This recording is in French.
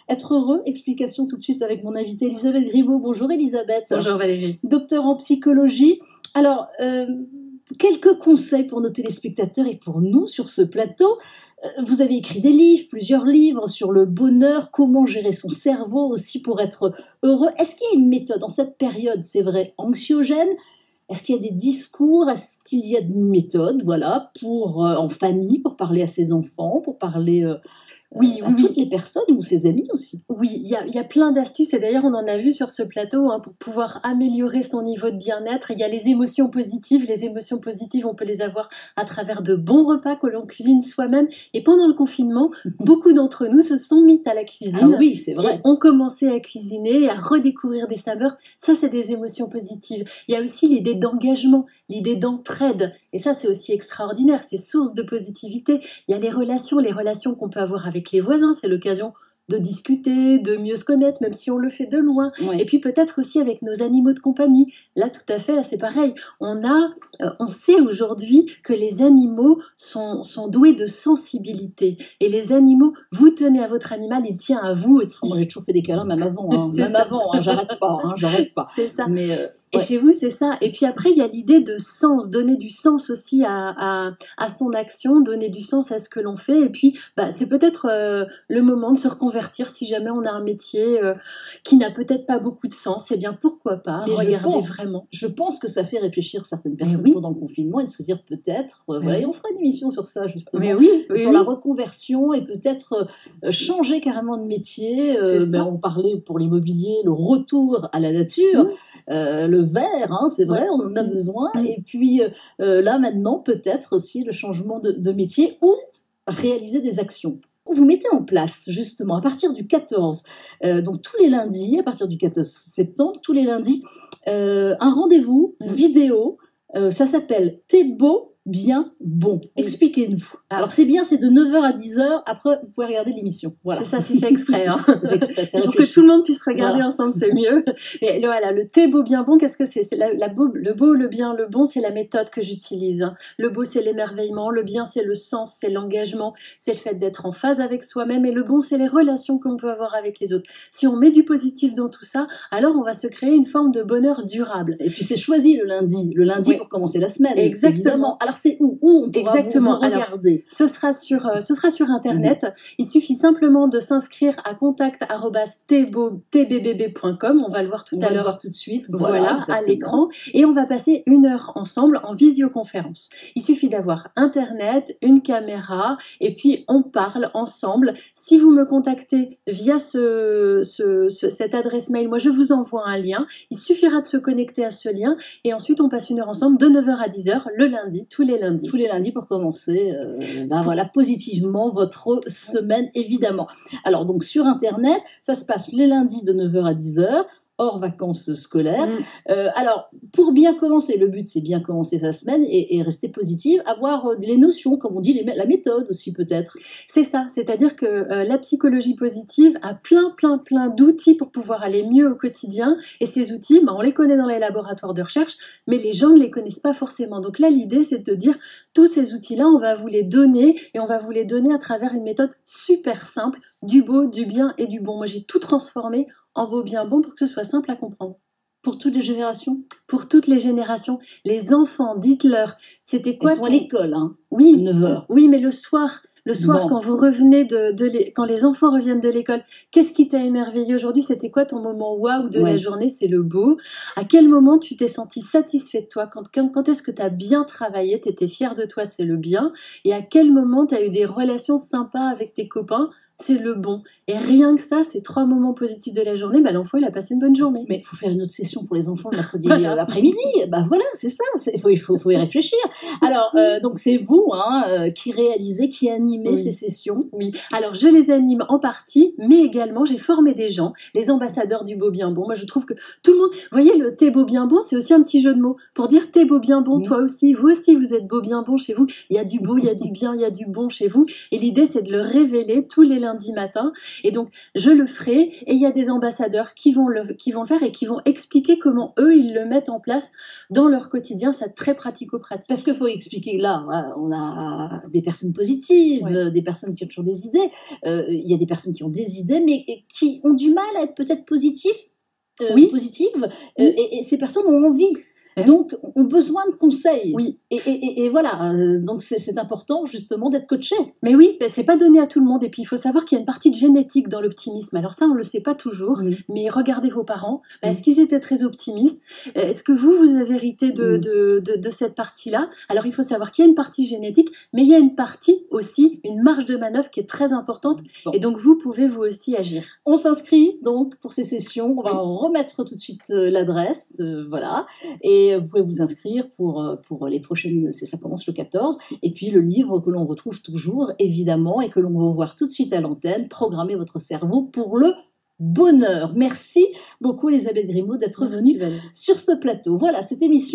être heureux? Explication tout de suite avec mon invitée Elisabeth Grimaud. Bonjour Elisabeth. Bonjour Valérie. Docteur en psychologie. Alors, quelques conseils pour nos téléspectateurs et pour nous sur ce plateau. Vous avez écrit des livres, plusieurs livres sur le bonheur, comment gérer son cerveau aussi pour être heureux. Est-ce qu'il y a une méthode en cette période, c'est vrai, anxiogène? Est-ce qu'il y a des discours? Est-ce qu'il y a une méthode, voilà, pour en famille, pour parler à ses enfants, pour parler à toutes les personnes ou ses amis aussi? Oui, il y a plein d'astuces et d'ailleurs on en a vu sur ce plateau pour pouvoir améliorer son niveau de bien-être. Il y a les émotions positives. Les émotions positives, on peut les avoir à travers de bons repas que l'on cuisine soi-même. Et pendant le confinement, beaucoup d'entre nous se sont mis à la cuisine. Ah oui, c'est vrai. Et ont commencé à cuisiner et à redécouvrir des saveurs. Ça, c'est des émotions positives. Il y a aussi l'idée d'engagement, l'idée d'entraide. Et ça, c'est aussi extraordinaire. C'est source de positivité. Il y a les relations qu'on peut avoir avec les voisins, c'est l'occasion de discuter, de mieux se connaître, même si on le fait de loin. Oui. Et puis peut-être aussi avec nos animaux de compagnie. Là, tout à fait, là c'est pareil. On sait aujourd'hui que les animaux sont doués de sensibilité. Et les animaux, vous tenez à votre animal, il tient à vous aussi. Moi, j'ai toujours fait des câlins, même avant. J'arrête pas. C'est ça. Mais et chez vous, c'est ça. Et puis après, il y a l'idée de sens, donner du sens aussi à son action, donner du sens à ce que l'on fait. Et puis, c'est peut-être le moment de se reconvertir si jamais on a un métier qui n'a peut-être pas beaucoup de sens. Eh bien, pourquoi pas regarder vraiment. Je pense que ça fait réfléchir certaines personnes pendant le confinement et de se dire peut-être, et on fera une émission sur ça justement, sur la reconversion et peut-être changer carrément de métier. On parlait pour l'immobilier, le retour à la nature. Le verre, c'est vrai, on en a besoin. Et puis là maintenant, peut-être aussi le changement de métier ou réaliser des actions. Vous mettez en place justement à partir du 14, donc tous les lundis, à partir du 14 septembre, tous les lundis, un rendez-vous vidéo. Ça s'appelle T'es beau, bien, bon. Expliquez-nous. Alors c'est bien, c'est de 9h à 10h. Après, vous pouvez regarder l'émission. Voilà. C'est ça, c'est fait exprès. C'est pour que tout le monde puisse regarder ensemble, c'est mieux. Et voilà, le T'es beau, bien, bon, qu'est-ce que c'est? C'est le beau, le bien, le bon, c'est la méthode que j'utilise. Le beau, c'est l'émerveillement. Le bien, c'est le sens, c'est l'engagement. C'est le fait d'être en phase avec soi-même. Et le bon, c'est les relations qu'on peut avoir avec les autres. Si on met du positif dans tout ça, alors on va se créer une forme de bonheur durable. Et puis c'est choisi le lundi pour commencer la semaine. Exactement. Évidemment. Alors c'est où on pourra vous regarder? Alors, ce sera sur Internet. Il suffit simplement de s'inscrire à contact@tbb.com. On va le voir tout à l'heure. Voir tout de suite. Voilà, à l'écran. Et on va passer 1 heure ensemble en visioconférence. Il suffit d'avoir Internet, une caméra, et puis on parle ensemble. Si vous me contactez via cette adresse mail, moi je vous envoie un lien. Il suffira de se connecter à ce lien et ensuite on passe 1 heure ensemble de 9h à 10h le lundi, tous les lundis. Tous les lundis pour commencer, positivement votre semaine, évidemment. Alors, donc, sur Internet, ça se passe les lundis de 9h à 10h, hors vacances scolaires. Alors, pour bien commencer, le but, c'est bien commencer sa semaine et rester positive, avoir les notions, comme on dit, la méthode aussi, peut-être. C'est ça, c'est-à-dire que la psychologie positive a plein d'outils pour pouvoir aller mieux au quotidien. Et ces outils, on les connaît dans les laboratoires de recherche, mais les gens ne les connaissent pas forcément. Donc là, l'idée, c'est de dire, tous ces outils-là, on va vous les donner, et on va vous les donner à travers une méthode super simple, du beau, du bien et du bon. Moi, j'ai tout transformé en beau, bien, bon, pour que ce soit simple à comprendre. Pour toutes les générations? Pour toutes les générations. Les enfants, dites-leur, c'était quoi? Ils sont à l'école, Oui. 9h. Oui, mais le soir, quand vous revenez quand les enfants reviennent de l'école, qu'est-ce qui t'a émerveillé aujourd'hui? C'était quoi ton moment waouh de la journée? C'est le beau. À quel moment tu t'es senti satisfait de toi? Quand est-ce que tu as bien travaillé? Tu étais fier de toi? C'est le bien. Et à quel moment tu as eu des relations sympas avec tes copains? C'est le bon. Et rien que ça, ces 3 moments positifs de la journée, l'enfant, il a passé une bonne journée. Mais il faut faire une autre session pour les enfants le mercredi après-midi. Voilà, c'est ça. Il faut y réfléchir. Alors, donc c'est vous qui réalisez, qui animez ces sessions. Oui. Alors, je les anime en partie, mais également, j'ai formé des gens, les ambassadeurs du beau bien bon. Moi, je trouve que tout le monde... Vous voyez, le thé beau bien bon, c'est aussi un petit jeu de mots. Pour dire thé beau bien bon, toi aussi, vous aussi, vous êtes beau bien bon chez vous. Il y a du beau, il y a du bien, il y a du bon chez vous. Et l'idée, c'est de le révéler tous les lundis matin. Et donc, je le ferai. Et il y a des ambassadeurs qui vont le faire et qui vont expliquer comment eux, ils le mettent en place dans leur quotidien. C'est très pratico-pratique. Parce qu'il faut expliquer, là, on a des personnes positives, des personnes qui ont toujours des idées. Il y a des personnes qui ont des idées, mais qui ont du mal à être peut-être positives, et ces personnes ont envie. Donc, ont besoin de conseils. Oui. Et voilà. Donc, c'est important, justement, d'être coaché. Mais oui, c'est pas donné à tout le monde. Et puis, il faut savoir qu'il y a une partie de génétique dans l'optimisme. Alors ça, on le sait pas toujours. Mais regardez vos parents. Est-ce qu'ils étaient très optimistes? Est-ce que vous avez hérité de cette partie-là? Alors, il faut savoir qu'il y a une partie génétique, mais il y a une partie aussi, une marge de manœuvre qui est très importante. Et donc, vous pouvez vous aussi agir. On s'inscrit, donc, pour ces sessions. On va remettre tout de suite l'adresse. Voilà. Et vous pouvez vous inscrire pour les prochaines, ça commence le 14, et puis le livre que l'on retrouve toujours, évidemment, et que l'on va voir tout de suite à l'antenne, Programmer votre cerveau pour le bonheur. Merci beaucoup Elisabeth Grimaud d'être venue sur ce plateau. Voilà, cette émission